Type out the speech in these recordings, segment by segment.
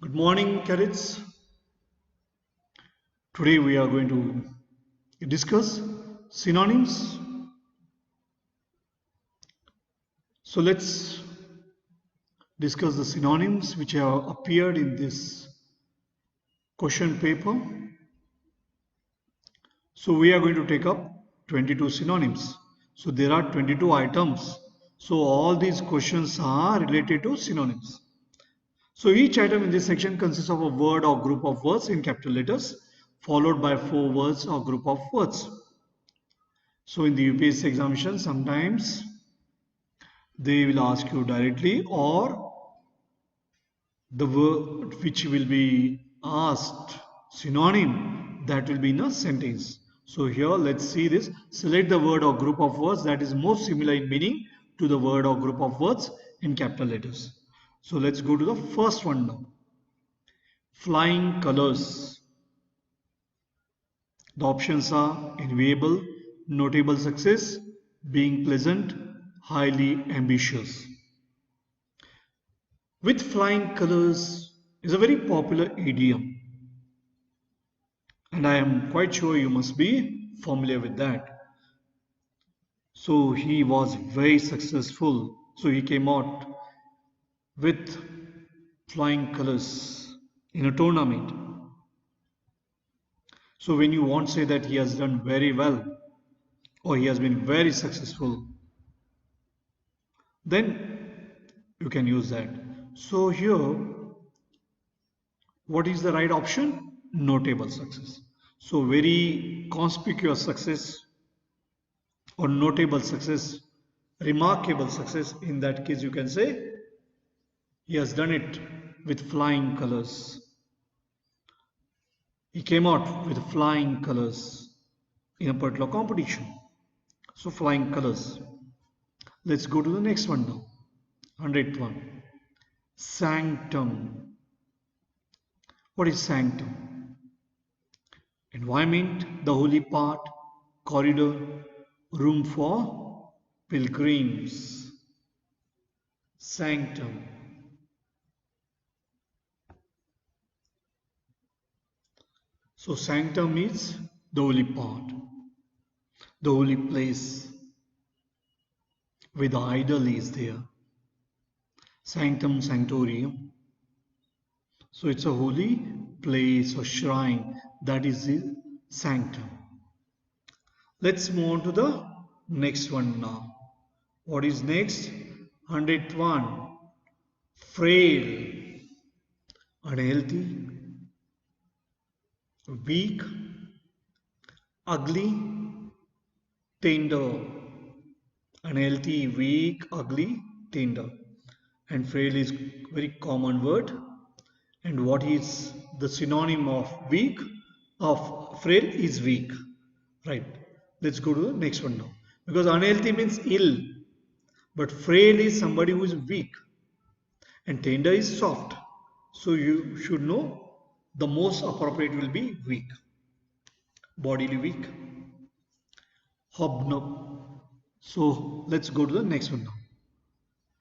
Good morning, cadets. Today we are going to discuss synonyms. So let's discuss the synonyms which have appeared in this question paper. So we are going to take up 22 synonyms. So there are 22 items. So all these questions are related to synonyms. So each item in this section consists of a word or group of words in capital letters followed by 4 words or group of words. So in the UPSC examination, sometimes they will ask you directly, or the word which will be asked synonym that will be in a sentence. So here let's see this. Select the word or group of words that is most similar in meaning to the word or group of words in capital letters. So let's go to the first one now. Flying colors. The options are enviable, notable success, being pleasant, highly ambitious. With flying colors is a very popular idiom, and I am quite sure you must be familiar with that. So he was very successful. So he came out with flying colors in a tournament. So when you want to say that he has done very well or he has been very successful, then you can use that. So here, what is the right option? Notable success. So very conspicuous success or notable success, remarkable success. In that case, you can say he has done it with flying colors. He came out with flying colors in a particular competition. So flying colors. Let's go to the next one now. 100th one. Sanctum. What is sanctum? Environment, the holy part, corridor, room for pilgrims. Sanctum. So sanctum is the holy part, the holy place where the idol is there. Sanctum sanctorium. So it's a holy place or shrine, that is the sanctum. Let's move on to the next one now. What is next? 100th one. Frail, unhealthy, weak, ugly, tender. Unhealthy, weak, ugly, tender. And frail is very common word. And what is the synonym of weak? Of frail is weak. Right. Let's go to the next one now. Because unhealthy means ill. But frail is somebody who is weak. And tender is soft. So you should know the most appropriate will be weak. Bodily weak. Hobnob. So let's go to the next one now.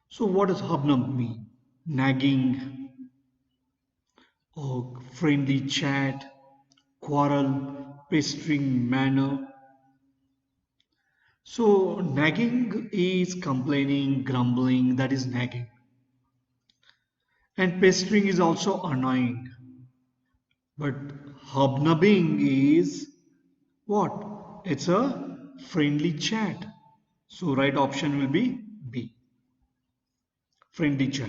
So what does hobnob mean? Nagging or friendly chat, quarrel, pestering manner. So nagging is complaining, grumbling, that is nagging. And pestering is also annoying. But hobnobbing is what? It's a friendly chat. So right option will be B. Friendly chat.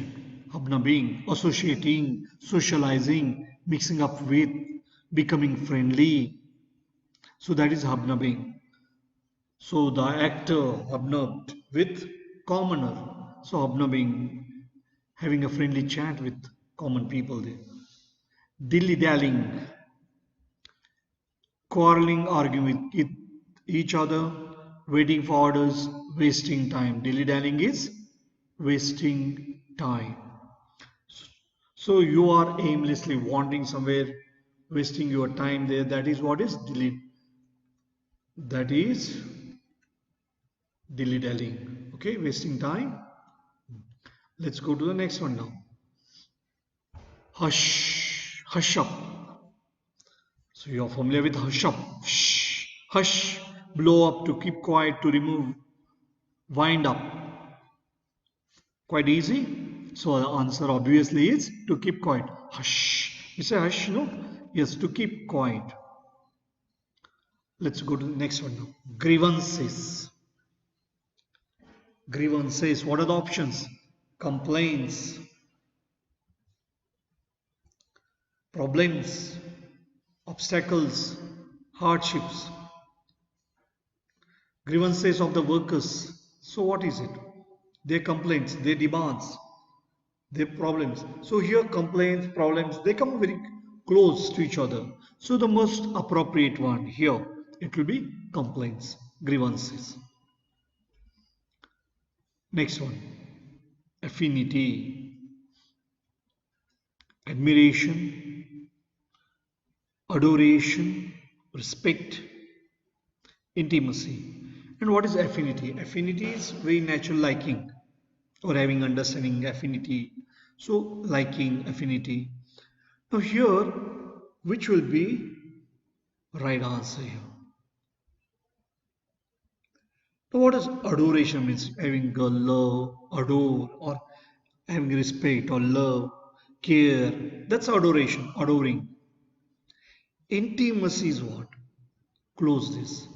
Hobnobbing, associating, socializing, mixing up with, becoming friendly. So that is hobnobbing. So the actor hobnobbed with commoner. So hobnobbing, having a friendly chat with common people there. Dilly-dallying, quarreling, arguing with each other, waiting for orders, wasting time. Dilly-dallying is wasting time. So you are aimlessly wandering somewhere, wasting your time there. That is what is dilly. That is dilly-dallying. Okay, wasting time. Let's go to the next one now. Hush, hush up. So you are familiar with hush up. Shh, hush, blow up, to keep quiet, to remove, wind up. Quite easy. So the answer obviously is to keep quiet. Hush. You say hush, no? Yes, to keep quiet. Let's go to the next one now. Grievances. Grievances. What are the options? Complaints, problems, obstacles, hardships. Grievances of the workers. So what is it? Their complaints, their demands, their problems. So here complaints, problems, they come very close to each other. So the most appropriate one here, it will be complaints, grievances. Next one, affinity, admiration, adoration, respect, intimacy. And what is affinity? Affinity is very natural liking or having understanding, affinity. So liking, affinity. Now here, which will be right answer here? Now what does adoration means? Having a love, adore, or having respect or love, care. That's adoration, adoring. Intimacy is what? Closeness.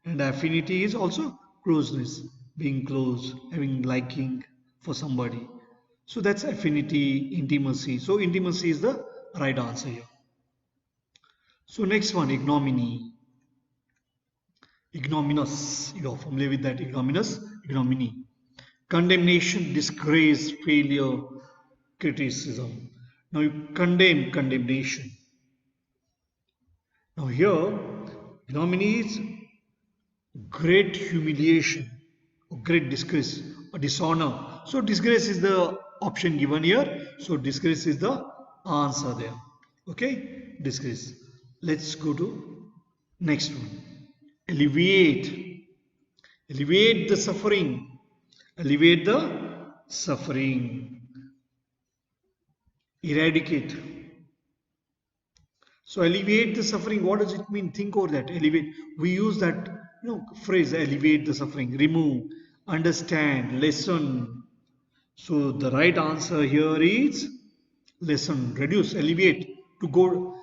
And affinity is also closeness, being close, having liking for somebody. So that's affinity, intimacy. So intimacy is the right answer here. So next one, ignominy. Ignominious. You are familiar with that. Ignominious, ignominy. Condemnation, disgrace, failure, criticism. Now you condemn, condemnation. Now here, ignominy is great humiliation, or great disgrace, or dishonor. So disgrace is the option given here. So disgrace is the answer there. Okay, disgrace. Let's go to next one. Alleviate. Alleviate the suffering. Alleviate the suffering. Eradicate. So alleviate the suffering. What does it mean? Think over that. Alleviate. We use that phrase, alleviate the suffering. Remove, understand, lessen. So the right answer here is lessen, reduce, alleviate. To go,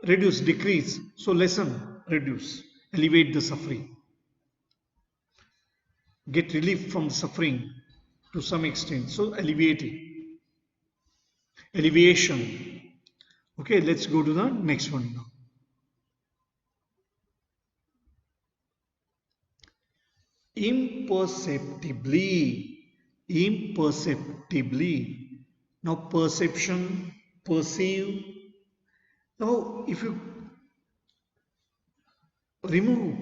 reduce, decrease. So lessen, reduce, alleviate the suffering. Get relief from suffering to some extent. So alleviate it. Alleviation. Okay, let's go to the next one now. Imperceptibly. Imperceptibly. Now perception, perceive. Now if you remove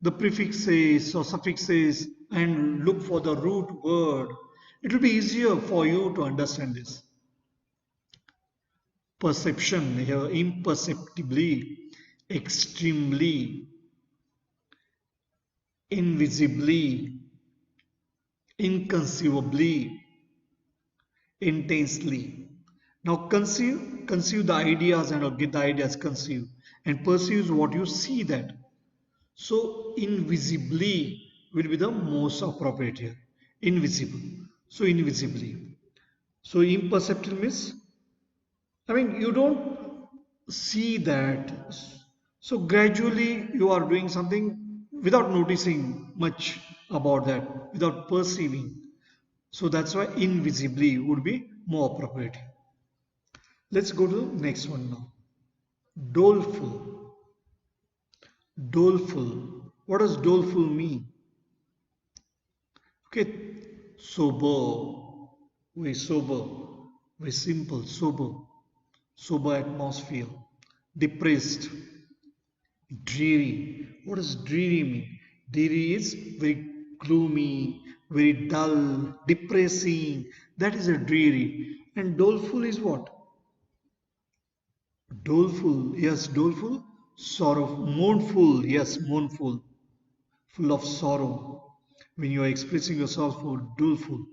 the prefixes or suffixes and look for the root word, it will be easier for you to understand this. Perception here, imperceptibly, extremely, invisibly, inconceivably, intensely. Now conceive the ideas and get the ideas conceived, and perceive what you see that. So invisibly will be the most appropriate here. Invisible. So invisibly. So imperceptible means, you don't see that. So gradually you are doing something without noticing much about that, without perceiving. So that's why invisibly would be more appropriate. Let's go to the next one now. Doleful. Doleful. What does doleful mean? Okay, sober. Very sober. Very simple. Sober. Sober atmosphere. Depressed. Dreary. What does dreary mean? Dreary is very gloomy, very dull, depressing. That is a dreary. And doleful is what? Doleful. Yes, doleful. Sorrow. Mournful. Yes, mournful. Full of sorrow. When you are expressing yourself for doleful.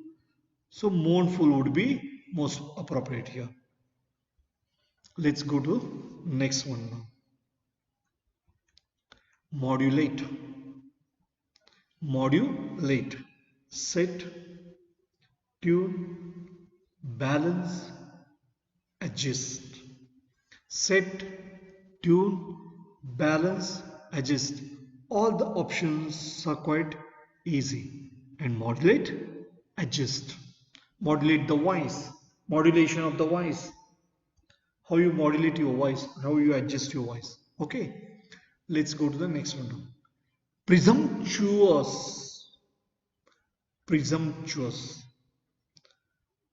So mournful would be most appropriate here. Let's go to next one now. Modulate. Modulate. Set, tune, balance, adjust. Set, tune, balance, adjust. All the options are quite easy. And modulate, adjust. Modulate the voice. Modulation of the voice. How you modulate your voice, how you adjust your voice. Okay, let's go to the next one now. Presumptuous. Presumptuous.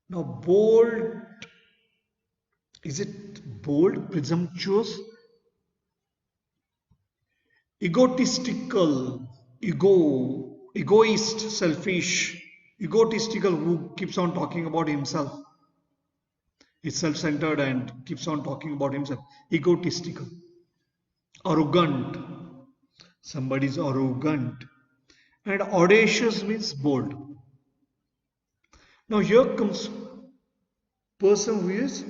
Now bold, is it bold? Presumptuous. Egotistical. Egoist, selfish. Egotistical, who keeps on talking about himself. Is self-centered and keeps on talking about himself. Egotistical. Arrogant. Somebody is arrogant. And audacious means bold. Now here comes person who is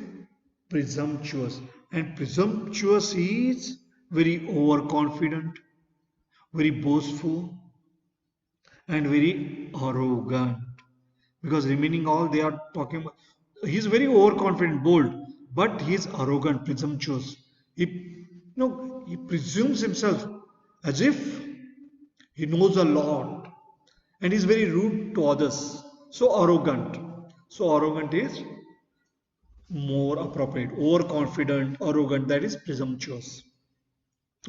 presumptuous. And presumptuous is very overconfident, very boastful, and very arrogant. Because remaining all they are talking about, he is very overconfident, bold, but he is arrogant, presumptuous. He presumes himself as if he knows a lot, and is very rude to others. So arrogant. So arrogant is more appropriate. Overconfident, arrogant, that is presumptuous.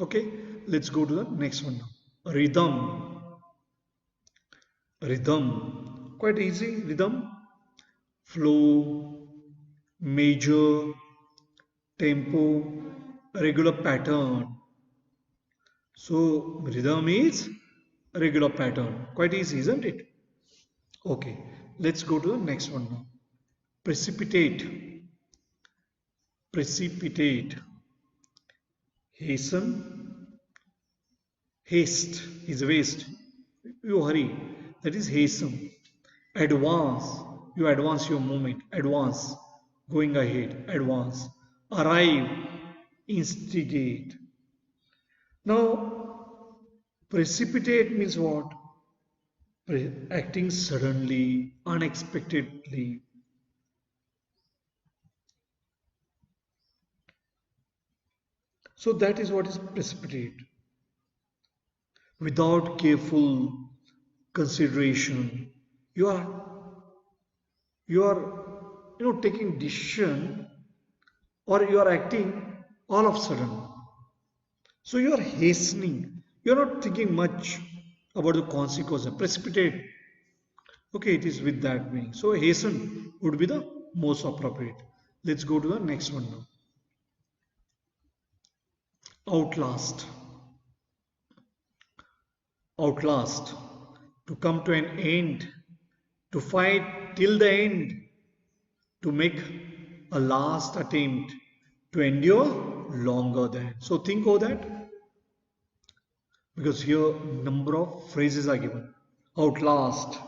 Okay, let's go to the next one now. Rhythm. Rhythm. Quite easy. Rhythm. Flow, measure, tempo, regular pattern. So rhythm is regular pattern. Quite easy, isn't it? Okay, let's go to the next one now. Precipitate. Precipitate. Hasten. Haste is waste. You hurry. That is hasten. Advance. You advance your movement. Advance. Going ahead. Advance. Arrive. Instigate. Now, precipitate means what? Acting suddenly, unexpectedly. So that is what is precipitate. Without careful consideration, you are taking decision, or you are acting all of a sudden. So you are hastening. You are not thinking much about the consequences. Precipitate. Okay, it is with that meaning. So hasten would be the most appropriate. Let's go to the next one now. Outlast. Outlast. To come to an end. To fight till the end. To make a last attempt. To endure longer than. So think of that. Because here number of phrases are given. Outlast.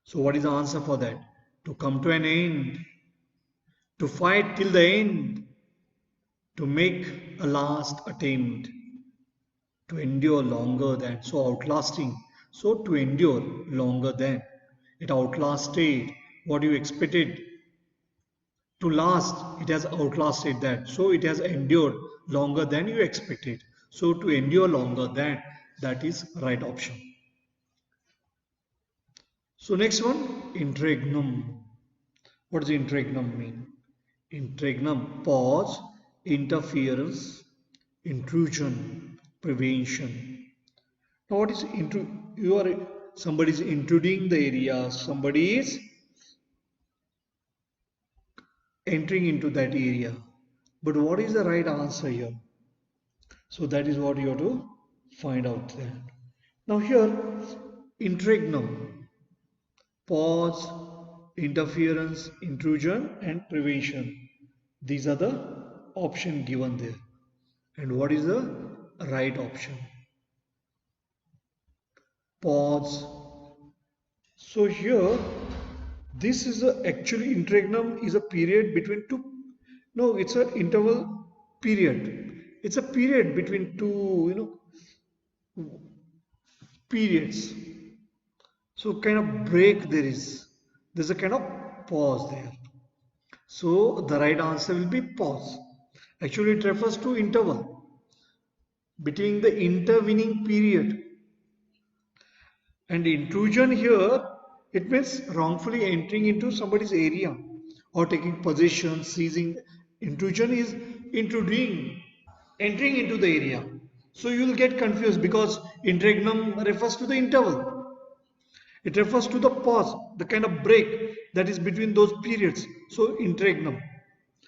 So what is the answer for that? To come to an end. To fight till the end. To make a last attempt. To endure longer than. So outlasting. So to endure longer than. It outlasted what you expected to last. It has outlasted that. So it has endured longer than you expected. So to endure longer than, that is right option. So next one, interregnum. What does interregnum mean? Interregnum, pause, interference, intrusion, prevention. Now what is somebody is intruding the area, somebody is entering into that area. But what is the right answer here? So that is what you have to find out there. Now here, interregnum, pause, interference, intrusion and prevention. These are the option given there. And what is the right option? Pause. So here, this is actually interregnum is a period between two. No, it's an interval period. It's a period between two, periods. So kind of break there is. There's a kind of pause there. So the right answer will be pause. Actually, it refers to interval between the intervening period. And intrusion here, it means wrongfully entering into somebody's area or taking possession, seizing. Intrusion is intruding, entering into the area. So you will get confused because interregnum refers to the interval. It refers to the pause, the kind of break that is between those periods. So interregnum.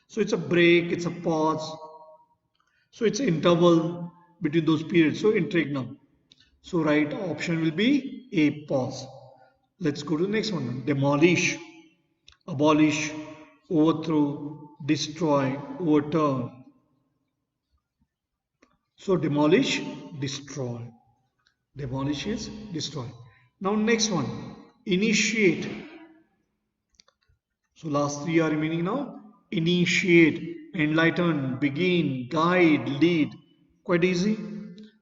So it's a break, it's a pause. So it's interval between those periods. So interregnum. So right option will be A, pause. Let's go to the next one. Demolish, abolish, overthrow, destroy, overturn. So demolish, destroy. Demolish is destroy. Now next one. Initiate. So last three are remaining now. Initiate, enlighten, begin, guide, lead. Quite easy.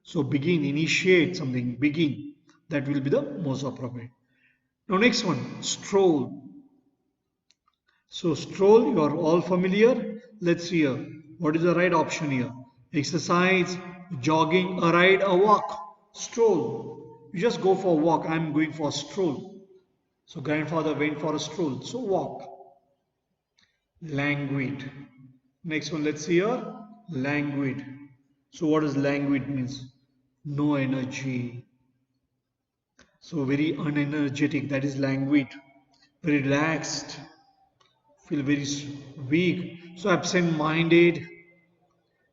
So begin, initiate something, begin. That will be the most appropriate. Now next one, stroll. So stroll, you are all familiar. Let's see here. What is the right option here? Exercise, jogging, a ride, a walk. Stroll. You just go for a walk. I am going for a stroll. So grandfather went for a stroll. So walk. Languid. Next one, let's see here. Languid. So what does languid means? No energy. So very unenergetic. That is languid. Very relaxed. Feel very weak. So absent-minded,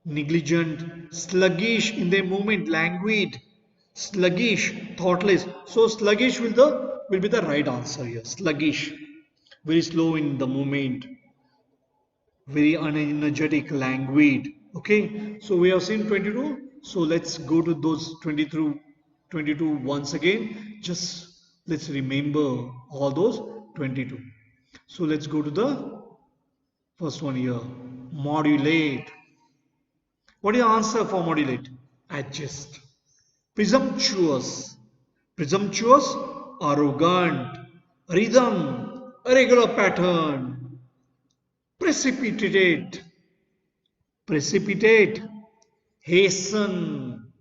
negligent, sluggish in their movement, languid, sluggish, thoughtless. So sluggish will be the right answer here. Sluggish. Very slow in the movement. Very unenergetic, languid. Okay, so we have seen 22. So let's go to those 20 through 22 once again. Just let's remember all those 22. So let's go to the first one here. Modulate. What is the answer for modulate? Adjust. Presumptuous. Presumptuous, arrogant. Rhythm, a regular pattern. Precipitate. Precipitate, hasten.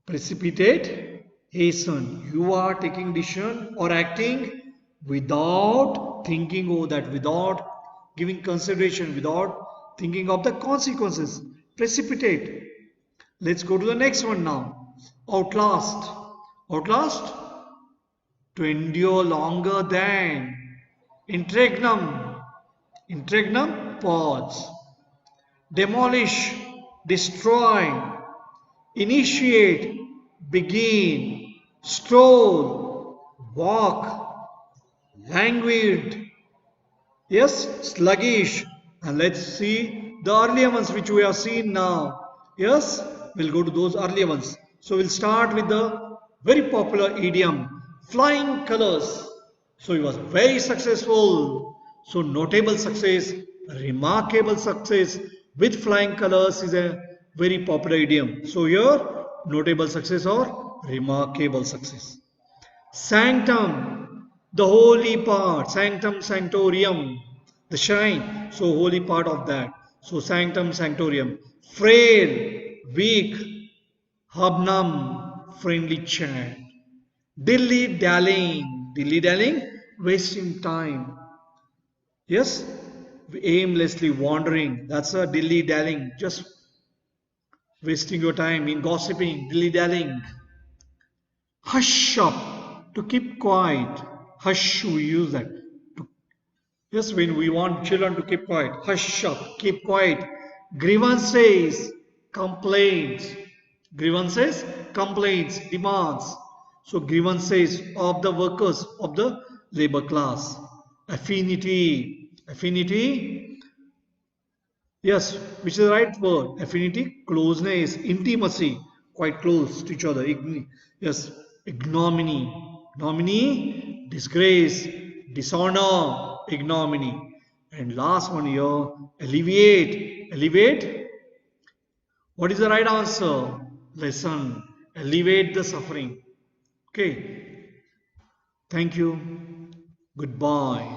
Precipitate, hasten. You are taking decision or acting without thinking of that, without giving consideration, without thinking of the consequences. Precipitate. Let's go to the next one now. Outlast. Outlast, to endure longer than. Interregnum. Interregnum, pause. Demolish, destroy, initiate, begin, stroll, walk, languid, yes, sluggish. And let's see the earlier ones which we have seen now. Yes, we'll go to those earlier ones. So we'll start with the very popular idiom, flying colors. So he was very successful. So notable success, remarkable success with flying colors is a very popular idiom. So here, notable success or remarkable success. Sanctum, the holy part. Sanctum, sanctorium, the shrine. So holy part of that. So sanctum, sanctorium. Frail, weak, hobnum, friendly chat. Dilly-dallying. Dilly-dallying, wasting time. Yes, aimlessly wandering. That's a dilly-dallying. Just wasting your time in gossiping, dilly-dallying. Hush up, to keep quiet. Hush, we use that. Yes, when we want children to keep quiet. Hush up, keep quiet. Grievances, complaints. Grievances, complaints, demands. So grievances of the workers of the labor class. Affinity. Affinity. Yes, which is the right word? Affinity, closeness, intimacy, quite close to each other. Yes, ignominy. Ignominy, disgrace, dishonor, ignominy. And last one here, alleviate. Alleviate. What is the right answer? Lessen. Alleviate the suffering. Okay. Thank you. Goodbye.